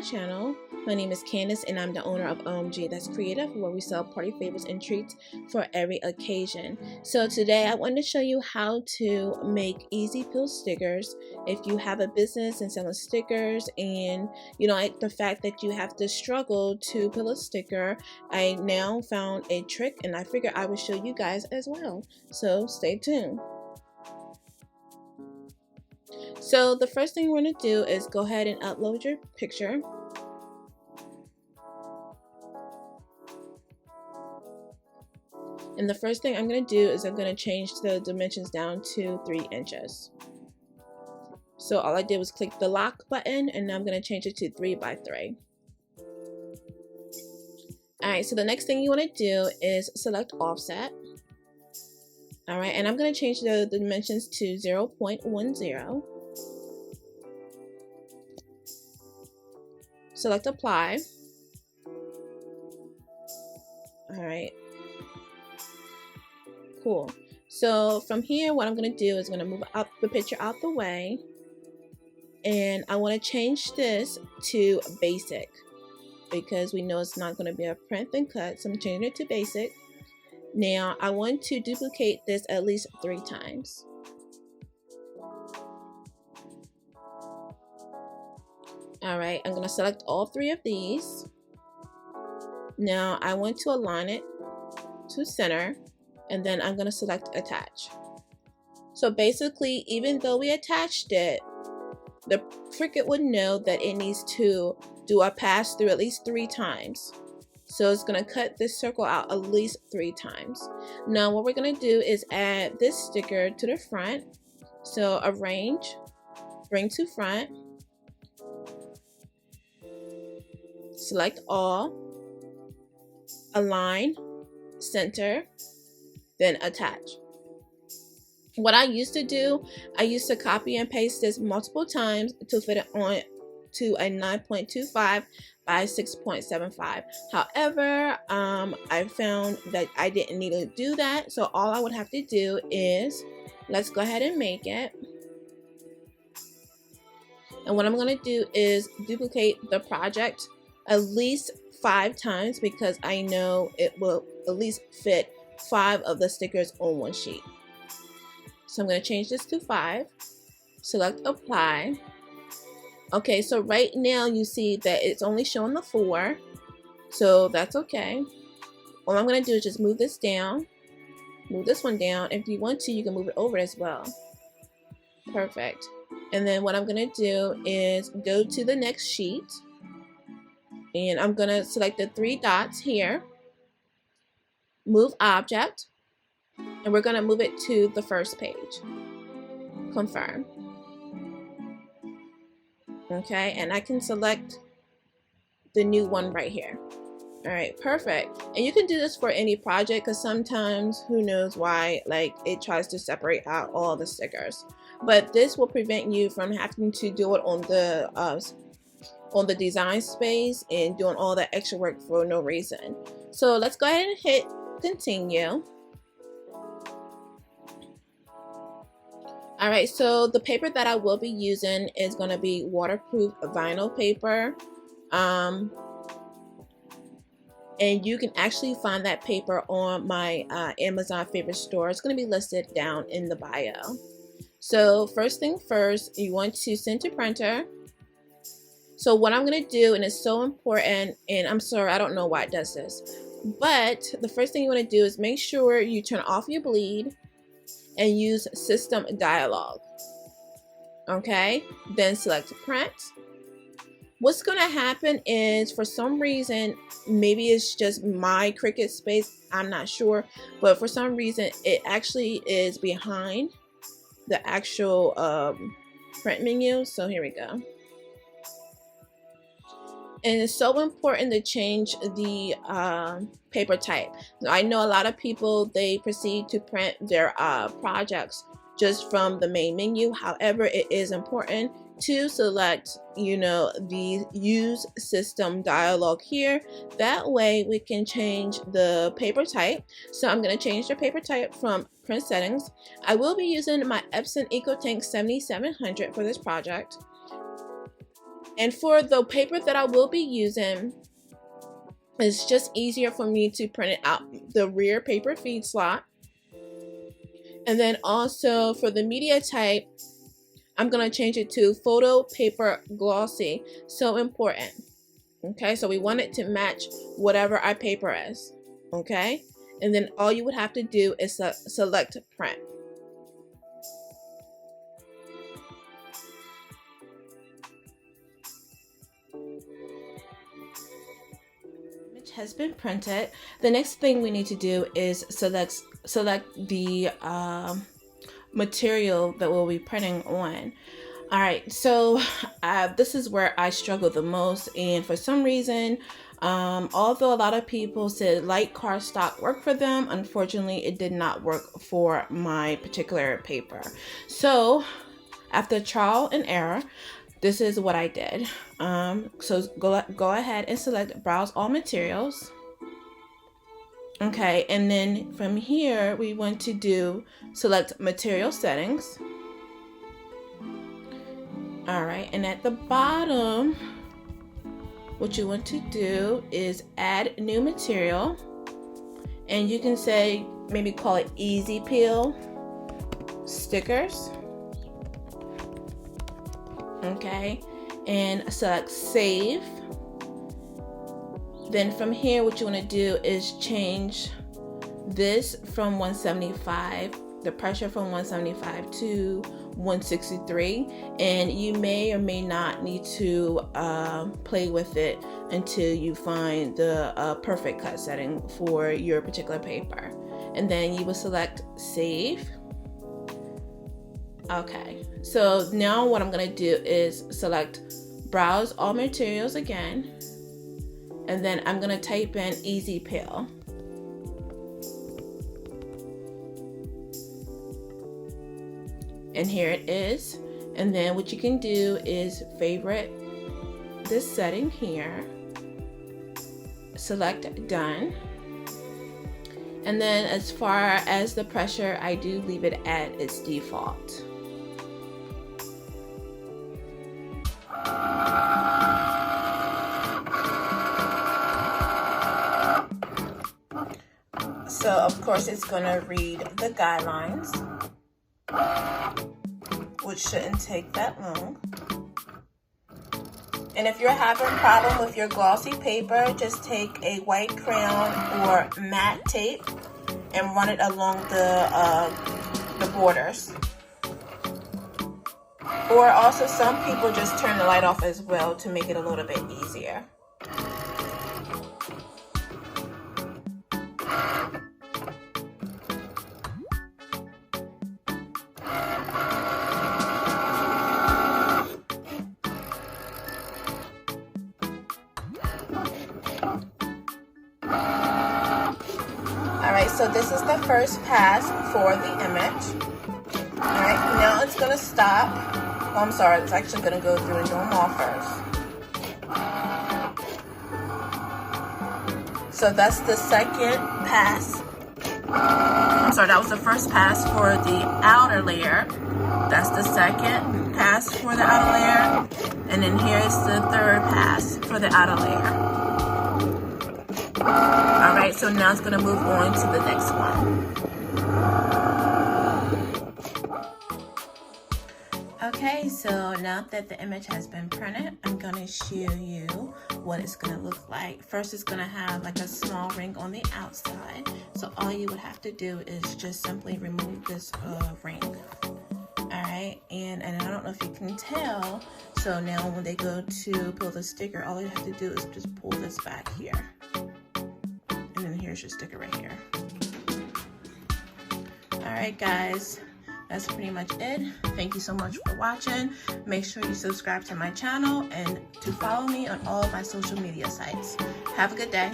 channel. My name is Candace and I'm the owner of OMG That's Creative, where we sell party favors and treats for every occasion. So today I wanted to show you how to make easy peel stickers. If you have a business and selling stickers and you don't like the fact that you have to struggle to peel a sticker, I now found a trick and I figured I would show you guys as well. So stay tuned. So the first thing we're going to do is go ahead and upload your picture. And the first thing I'm going to do is I'm going to change the dimensions down to 3 inches. So all I did was click the lock button and now I'm going to change it to 3 by 3. Alright, so the next thing you want to do is select offset. Alright, and I'm going to change the dimensions to 0.10. Select apply. Alright. Cool. So from here, what I'm going to do is I'm going to move up the picture out the way. And I want to change this to basic, because we know it's not going to be a print and cut. So I'm changing it to basic. Now I want to duplicate this at least 3 times. Alright, I'm going to select all 3 of these. Now I want to align it to center, and then I'm going to select attach. So basically, even though we attached it, the Cricut would know that it needs to do a pass through at least 3 times. So it's going to cut this circle out at least 3 times. Now what we're going to do is add this sticker to the front. So arrange, bring to front, select all, align, center, then attach. What I used to do, I used to copy and paste this multiple times to fit it on to a 9.25 by 6.75. However, I found that I didn't need to do that. So all I would have to do is, let's go ahead and make it. And what I'm going to do is duplicate the project at least 5 times, because I know it will at least fit 5 of the stickers on one sheet. So I'm going to change this to 5, select apply. Okay, so right now you see that it's only showing the 4, so that's okay. All I'm going to do is just move this down, move this one down. If you want to, you can move it over as well. Perfect. And then what I'm going to do is go to the next sheet, and I'm going to select the 3 dots here, move object, and we're going to move it to the first page. Confirm. Okay, and I can select the new one right here. All right, perfect. And you can do this for any project, because sometimes, who knows why, like it tries to separate out all the stickers. But this will prevent you from having to do it on the design space and doing all that extra work for no reason. So let's go ahead and hit continue. Alright, so the paper that I will be using is going to be waterproof vinyl paper. And you can actually find that paper on my Amazon favorite store. It's going to be listed down in the bio. So first thing first, you want to send to printer. So what I'm going to do, and it's so important, and I'm sorry, I don't know why it does this, but the first thing you want to do is make sure you turn off your bleed and use system dialog. Okay, then select print. What's going to happen is, for some reason, maybe it's just my Cricut space, I'm not sure, but for some reason it actually is behind the actual print menu. So here we go. And it's so important to change the paper type. I know a lot of people, they proceed to print their projects just from the main menu. However, it is important to select, the use system dialog here. That way we can change the paper type. So I'm going to change the paper type from print settings. I will be using my Epson EcoTank 7700 for this project. And for the paper that I will be using, it's just easier for me to print it out the rear paper feed slot. And then also for the media type, I'm going to change it to photo paper glossy. So important. Okay, so we want it to match whatever our paper is. Okay, and then all you would have to do is select print. Image has been printed. The next thing we need to do is select the material that we'll be printing on. All right, so this is where I struggle the most, and for some reason, although a lot of people said light cardstock worked for them, unfortunately it did not work for my particular paper. So after trial and error, this is what I did. So go ahead and select browse all materials. Okay, and then from here we want to do select material settings. All right, and at the bottom, what you want to do is add new material, and you can say, maybe call it easy peel stickers. Okay, and select save. Then from here, what you want to do is change this from 175, the pressure from 175 to 163, and you may or may not need to play with it until you find the perfect cut setting for your particular paper. And then you will select save. Okay, so now what I'm going to do is select browse all materials again, and then I'm going to type in easy peel. And here it is. And then what you can do is favorite this setting here, select done. And then as far as the pressure, I do leave it at its default. So of course it's going to read the guidelines, which shouldn't take that long. And if you're having a problem with your glossy paper, just take a white crayon or matte tape and run it along the borders. Or also some people just turn the light off as well to make it a little bit easier. Alright, so this is the first pass for the image. Alright, now it's going to stop. Oh, I'm sorry, it's actually going to go through and do them all first. So that's the second pass. I'm sorry, that was the first pass for the outer layer. That's the second pass for the outer layer. And then here's the third pass for the outer layer. Alright, so now it's going to move on to the next one. Okay, so now that the image has been printed, I'm going to show you what it's going to look like. First, it's going to have like a small ring on the outside. So all you would have to do is just simply remove this ring. Alright, and I don't know if you can tell, so now when they go to pull the sticker, all you have to do is just pull this back here. And then here's your sticker right here. Alright guys, that's pretty much it. Thank you so much for watching. Make sure you subscribe to my channel and to follow me on all of my social media sites. Have a good day.